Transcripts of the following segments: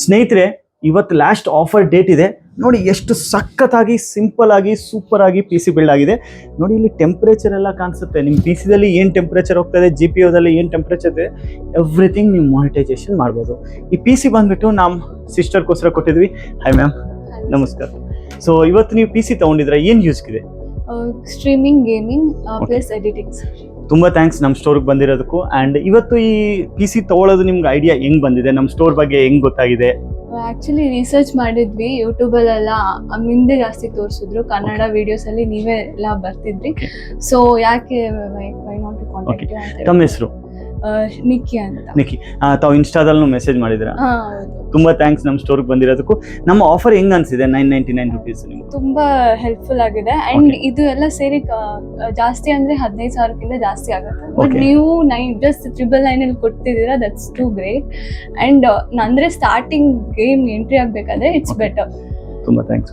ಸ್ನೇಹಿತರೆ, ಇವತ್ತು last offer date ಇದೆ ನೋಡಿ. ಎಷ್ಟು ಸಖತ್ತಾಗಿ ಸಿಂಪಲ್ ಆಗಿ ಸೂಪರ್ ಆಗಿ ಪಿ ಸಿ ಬಿಲ್ಡ್ ಆಗಿದೆ ನೋಡಿ. ಇಲ್ಲಿ ಟೆಂಪ್ರೇಚರ್ ಎಲ್ಲ ಕಾಣಿಸುತ್ತೆ. ನಿಮ್ಮ ಪಿ ಸಿದಲ್ಲಿ ಏನು ಟೆಂಪ್ರೇಚರ್ ಹೋಗ್ತದೆ, ಜಿ ಪಿ ಯುದಲ್ಲಿ ಏನು ಟೆಂಪ್ರೇಚರ್ ಇದೆ, ಎವ್ರಿಥಿಂಗ್ ನೀವು ಮಾನಿಟೈಸೇಷನ್ ಮಾಡ್ಬೋದು. ಈ ಪಿ ಸಿ ಬಂದ್ಬಿಟ್ಟು ನಮ್ಮ ಸಿಸ್ಟರ್ಗೋಸ್ಕರ ಕೊಟ್ಟಿದ್ವಿ. ಹಾಯ್ ಮ್ಯಾಮ್, ನಮಸ್ಕಾರ. ಸೊ ಇವತ್ತು ನೀವು ಪಿ ಸಿ ತೊಗೊಂಡಿದ್ರೆ ಏನು ಯೂಸ್ ಇದೆ? Streaming, gaming plus editing. ತುಂಬ ಥ್ಯಾಂಕ್ಸ್ ನಮ್ಮ ಸ್ಟೋರ್ಗೆ ಬಂದಿರೋದಕ್ಕೂ. ಆ್ಯಂಡ್ ಇವತ್ತು ಈ ಪಿ ಸಿ ತೊಗೊಳೋದು ನಿಮ್ಗೆ ಐಡಿಯಾ ಹೆಂಗೆ ಬಂದಿದೆ, ನಮ್ಮ ಸ್ಟೋರ್ ಬಗ್ಗೆ ಹೆಂಗೆ ಗೊತ್ತಾಗಿದೆ? ಆಕ್ಚುಲಿ ರಿಸರ್ಚ್ ಮಾಡಿದ್ವಿ, ಯೂಟ್ಯೂಬಲ್ಲಲ್ಲ ಹಿಂದೆ ಜಾಸ್ತಿ ತೋರಿಸಿದ್ರು, ಕನ್ನಡ ವಿಡಿಯೋಸ್ ಅಲ್ಲಿ ನೀವೇ ಎಲ್ಲ ಬರ್ತಿದ್ರಿ. ಸೊ ಯಾಕೆ why not to contact you ಅಂತ. ತಮ್ಮ ಹೆಸರು? ನಿಕ್ಕಿ ಅಂತ. ನಿಕ್ಕಿ, ತಾವು ಇನ್ಸ್ಟಾದಲ್ಲೂ ಮೆಸೇಜ್ ಮಾಡಿದ್ರ? ಹೌದು. ತುಂಬಾ ಥ್ಯಾಂಕ್ಸ್ ನಮ್ಮ ಸ್ಟೋರ್ಗೆ ಬಂದಿರೋದಕ್ಕೂ. ನಮ್ಮ ಆಫರ್ ಹೆಂಗ್ ಅನ್ಸಿದೆ? 999 rupees ನಿಮ್ಗೆ ತುಂಬಾ ಹೆಲ್ಪ್ಫುಲ್ ಆಗಿದೆ. ಅಂಡ್ ಇದು ಎಲ್ಲ ಸೇರಿ ಜಾಸ್ತಿ ಅಂದ್ರೆ 15,000ಕ್ಕಿಂತ ಜಾಸ್ತಿ ಆಗುತ್ತೆ. ಬಟ್ ನೀವು ಜಸ್ಟ್ 999 ಅಲ್ಲಿ ಕೊಡ್ತಿದ್ದೀರಾ, ದಟ್ಸ್ ಟು ಗ್ರೇಟ್. ಅಂಡ್ ಅಂದ್ರೆ ಸ್ಟಾರ್ಟಿಂಗ್ ಗೇಮ್ ಎಂಟ್ರಿ ಆಗ್ಬೇಕಾದ್ರೆ ಇಟ್ಸ್ ಬೆಟರ್. ತುಂಬಾ ಥ್ಯಾಂಕ್ಸ್.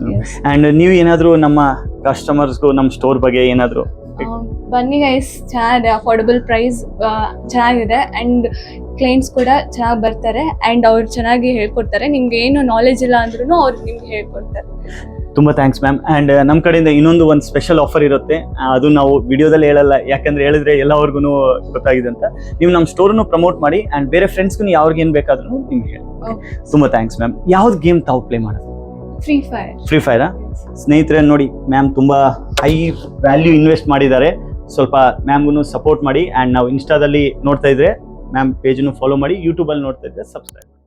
ಅಂಡ್ ನೀವು ಏನಾದ್ರು ನಮ್ಮ ಕಸ್ಟಮರ್ಸ್ಗೂ ನಮ್ಮ ಸ್ಟೋರ್ ಬಗ್ಗೆ ಏನಾದ್ರು? ಬನ್ನಿ ಗೈಸ್, ಚೆನ್ನಾಗಿದೆ, ಅಫೋರ್ಡಬಲ್ ಪ್ರೈಸ್ ಚೆನ್ನಾಗಿದೆ. ಅಂಡ್ ಕ್ಲೈಂಟ್ಸ್ ಕೂಡ ಚೆನ್ನಾಗಿ ಬರ್ತಾರೆ ಅಂಡ್ ಅವ್ರು ಚೆನ್ನಾಗಿ ಹೇಳ್ಕೊಡ್ತಾರೆ. ನಿಮ್ಗೆ ಏನು ನಾಲೆಜ್ ಇಲ್ಲ ಅಂದ್ರೂ ಅವ್ರು ನಿಮ್ಗೆ ಹೇಳ್ಕೊಡ್ತಾರೆ. ತುಂಬಾ ಥ್ಯಾಂಕ್ಸ್ ಮ್ಯಾಮ್. ಆ್ಯಂಡ್ ನಮ್ಮ ಕಡೆಯಿಂದ ಇನ್ನೊಂದು ಸ್ಪೆಷಲ್ ಆಫರ್ ಇರುತ್ತೆ, ಅದು ನಾವು ವಿಡಿಯೋದಲ್ಲಿ ಹೇಳಲ್ಲ, ಯಾಕಂದ್ರೆ ಹೇಳಿದ್ರೆ ಎಲ್ಲವ್ರಿಗೂ ಗೊತ್ತಾಗಿದೆ ಅಂತ. ನೀವು ನಮ್ಮ ಸ್ಟೋರ್ನು ಪ್ರಮೋಟ್ ಮಾಡಿ ಆ್ಯಂಡ್ ಬೇರೆ ಫ್ರೆಂಡ್ಸ್ಗೂ ಯಾವ್ರಿಗೆ ಏನು ಬೇಕಾದ್ರೂ ನಿಮ್ಗೆ ಹೇಳಿ. ತುಂಬಾ ಥ್ಯಾಂಕ್ಸ್ ಮ್ಯಾಮ್. ಯಾವ್ದು ಗೇಮ್ ತಾವು ಪ್ಲೇ ಮಾಡೋದು? ಫ್ರೀ ಫೈರಾ? ಸ್ನೇಹಿತರೆ ನೋಡಿ, ಮ್ಯಾಮ್ ತುಂಬ ಹೈ ವ್ಯಾಲ್ಯೂ ಇನ್ವೆಸ್ಟ್ ಮಾಡಿದ್ದಾರೆ. ಸ್ವಲ್ಪ ಮ್ಯಾಮ್ಗೂ ಸಪೋರ್ಟ್ ಮಾಡಿ. ಆ್ಯಂಡ್ ನಾವು ಇನ್ಸ್ಟಾದಲ್ಲಿ ನೋಡ್ತಾ ಇದ್ರೆ ಮ್ಯಾಮ್ ಪೇಜನ್ನು ಫಾಲೋ ಮಾಡಿ, ಯೂಟ್ಯೂಬಲ್ಲಿ ನೋಡ್ತಾ ಇದ್ರೆ ಸಬ್ಸ್ಕ್ರೈಬ್ ಮಾಡಿ.